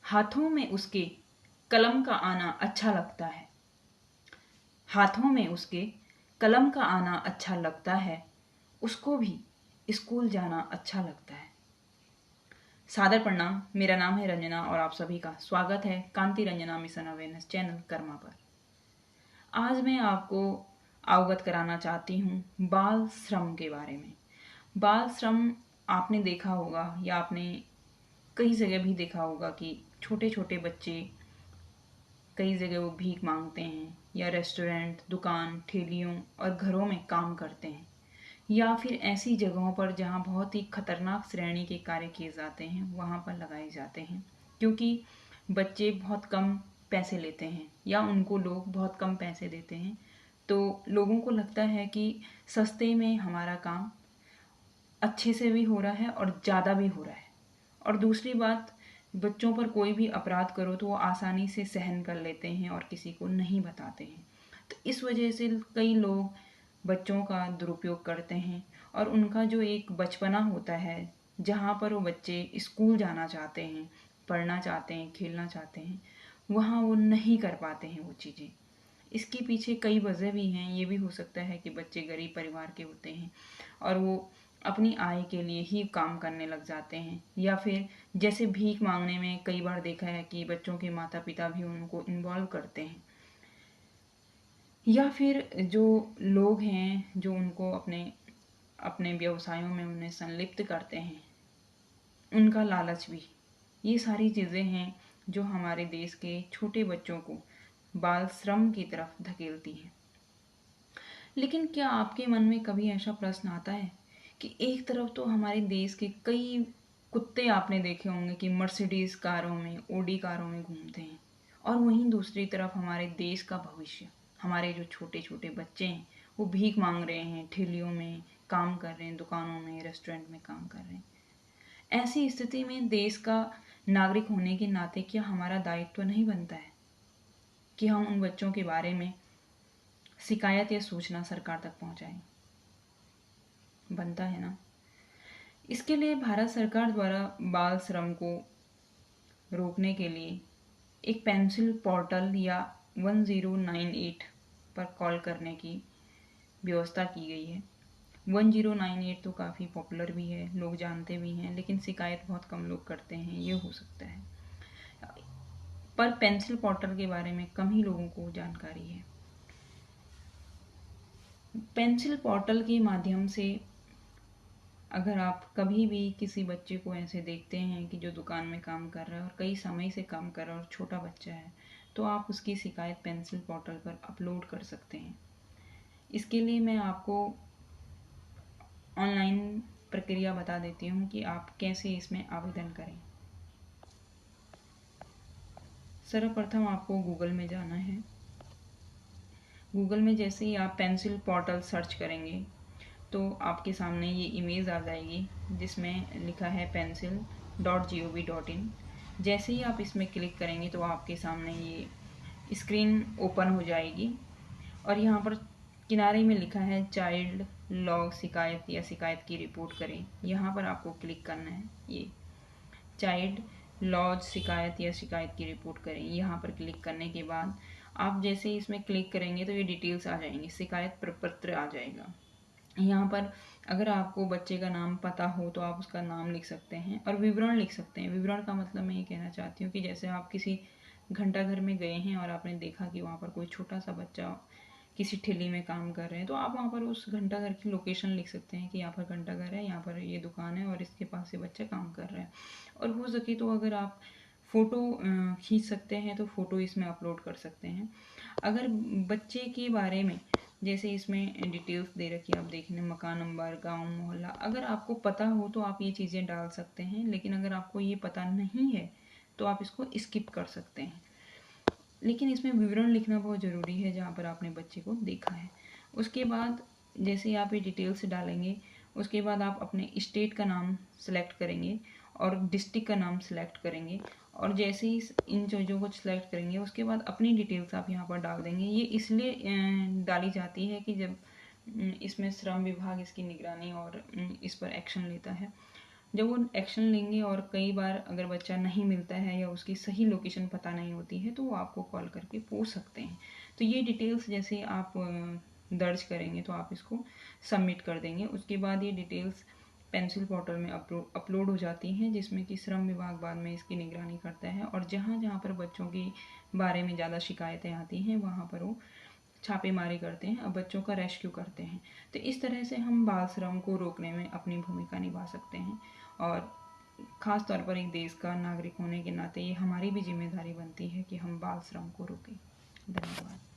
हाथों में उसके कलम का आना अच्छा लगता है। हाथों में उसके कलम का आना अच्छा लगता है, उसको भी स्कूल जाना अच्छा लगता है। सादर प्रणाम, मेरा नाम है रंजना और आप सभी का स्वागत है Kanti Ranjana mission awareness channel Karma पर। आज मैं आपको अवगत कराना चाहती हूँ बाल श्रम के बारे में। बाल श्रम आपने देखा होगा या आपने कई जगह भी देखा होगा कि छोटे छोटे बच्चे कई जगह वो भीख मांगते हैं या रेस्टोरेंट, दुकान, ठेलियों और घरों में काम करते हैं, या फिर ऐसी जगहों पर जहाँ बहुत ही खतरनाक श्रेणी के कार्य किए जाते हैं वहाँ पर लगाए जाते हैं, क्योंकि बच्चे बहुत कम पैसे लेते हैं या उनको लोग बहुत कम पैसे देते हैं। तो लोगों को लगता है कि सस्ते में हमारा काम अच्छे से भी हो रहा है और ज़्यादा भी हो रहा है। और दूसरी बात, बच्चों पर कोई भी अपराध करो तो वो आसानी से सहन कर लेते हैं और किसी को नहीं बताते हैं। तो इस वजह से कई लोग बच्चों का दुरुपयोग करते हैं और उनका जो एक बचपना होता है जहाँ पर वो बच्चे स्कूल जाना चाहते हैं, पढ़ना चाहते हैं, खेलना चाहते हैं, वहाँ वो नहीं कर पाते हैं वो चीज़ें। इसके पीछे कई वजह भी हैं। ये भी हो सकता है कि बच्चे गरीब परिवार के होते हैं और वो अपनी आय के लिए ही काम करने लग जाते हैं, या फिर जैसे भीख मांगने में कई बार देखा है कि बच्चों के माता पिता भी उनको इन्वॉल्व करते हैं, या फिर जो लोग हैं जो उनको अपने अपने व्यवसायों में उन्हें संलिप्त करते हैं, उनका लालच भी। ये सारी चीज़ें हैं जो हमारे देश के छोटे बच्चों को बाल श्रम की तरफ धकेलती हैं। लेकिन क्या आपके मन में कभी ऐसा प्रश्न आता है कि एक तरफ तो हमारे देश के कई कुत्ते आपने देखे होंगे कि मर्सिडीज कारों में, ओडी कारों में घूमते हैं, और वहीं दूसरी तरफ हमारे देश का भविष्य, हमारे जो छोटे छोटे बच्चे हैं, वो भीख मांग रहे हैं, ठेलियों में काम कर रहे हैं, दुकानों में, रेस्टोरेंट में काम कर रहे हैं। ऐसी स्थिति में देश का नागरिक होने के नाते क्या हमारा दायित्व नहीं बनता है कि हम उन बच्चों के बारे में शिकायत या सूचना सरकार तक पहुंचाएं? बनता है ना। इसके लिए भारत सरकार द्वारा बाल श्रम को रोकने के लिए एक पेंसिल पोर्टल या 1098 पर कॉल करने की व्यवस्था की गई है। 1098 तो काफ़ी पॉपुलर भी है, लोग जानते भी हैं, लेकिन शिकायत बहुत कम लोग करते हैं, ये हो सकता है। पर पेंसिल पोर्टल के बारे में कम ही लोगों को जानकारी है। पेंसिल पोर्टल के माध्यम से अगर आप कभी भी किसी बच्चे को ऐसे देखते हैं कि जो दुकान में काम कर रहा है और कई समय से काम कर रहा है और छोटा बच्चा है, तो आप उसकी शिकायत पेंसिल पोर्टल पर अपलोड कर सकते हैं। इसके लिए मैं आपको ऑनलाइन प्रक्रिया बता देती हूँ कि आप कैसे इसमें आवेदन करें। सर्वप्रथम आपको गूगल में जाना है। गूगल में जैसे ही आप पेंसिल पोर्टल सर्च करेंगे तो आपके सामने ये इमेज आ जाएगी जिसमें लिखा है pencil.gov.in। जैसे ही आप इसमें क्लिक करेंगे तो आपके सामने ये स्क्रीन ओपन हो जाएगी और यहाँ पर किनारे में लिखा है चाइल्ड लॉग शिकायत या शिकायत की रिपोर्ट करें। यहाँ पर आपको क्लिक करना है, ये चाइल्ड लॉज शिकायत या शिकायत की रिपोर्ट करें। यहाँ पर क्लिक करने के बाद आप जैसे ही इसमें क्लिक करेंगे तो ये डिटेल्स आ जाएंगी, शिकायत प्रपत्र आ जाएगा। यहाँ पर अगर आपको बच्चे का नाम पता हो तो आप उसका नाम लिख सकते हैं और विवरण लिख सकते हैं। विवरण का मतलब मैं ये कहना चाहती हूँ कि जैसे आप किसी घंटाघर में गए हैं और आपने देखा कि वहाँ पर कोई छोटा सा बच्चा किसी ठेली में काम कर रहे हैं, तो आप वहाँ पर उस घंटाघर की लोकेशन लिख सकते हैं कि यहाँ पर घंटाघर है, यहाँ पर ये दुकान है और इसके पास से बच्चा काम कर रहा है। और हो सके तो अगर आप फ़ोटो खींच सकते हैं तो फ़ोटो इसमें अपलोड कर सकते हैं। अगर बच्चे के बारे में जैसे इसमें डिटेल्स दे रखी है, आप देख लें, मकान नंबर, गांव, मोहल्ला, अगर आपको पता हो तो आप ये चीज़ें डाल सकते हैं, लेकिन अगर आपको ये पता नहीं है तो आप इसको स्किप कर सकते हैं। लेकिन इसमें विवरण लिखना बहुत ज़रूरी है जहाँ पर आपने बच्चे को देखा है। उसके बाद जैसे आप ये डिटेल्स डालेंगे, उसके बाद आप अपने स्टेट का नाम सेलेक्ट करेंगे और डिस्ट्रिक्ट का नाम सेलेक्ट करेंगे, और जैसे ही इन चीज़ों को सिलेक्ट करेंगे उसके बाद अपनी डिटेल्स आप यहाँ पर डाल देंगे। ये इसलिए डाली जाती है कि जब इसमें श्रम विभाग इसकी निगरानी और इस पर एक्शन लेता है जब वो एक्शन लेंगे और कई बार अगर बच्चा नहीं मिलता है या उसकी सही लोकेशन पता नहीं होती है तो वो आपको कॉल करके पूछ सकते हैं। तो ये डिटेल्स जैसे आप दर्ज करेंगे तो आप इसको सबमिट कर देंगे। उसके बाद ये डिटेल्स पेंसिल पोर्टल में अपलोड हो जाती हैं, जिसमें कि श्रम विभाग बाद में इसकी निगरानी करता है और जहाँ जहाँ पर बच्चों के बारे में ज़्यादा शिकायतें आती हैं वहाँ पर वो छापेमारी करते हैं और बच्चों का रेस्क्यू करते हैं। तो इस तरह से हम बाल श्रम को रोकने में अपनी भूमिका निभा सकते हैं और ख़ास तौर पर एक देश का नागरिक होने के नाते ये हमारी भी जिम्मेदारी बनती है कि हम बाल श्रम को रोकें। धन्यवाद।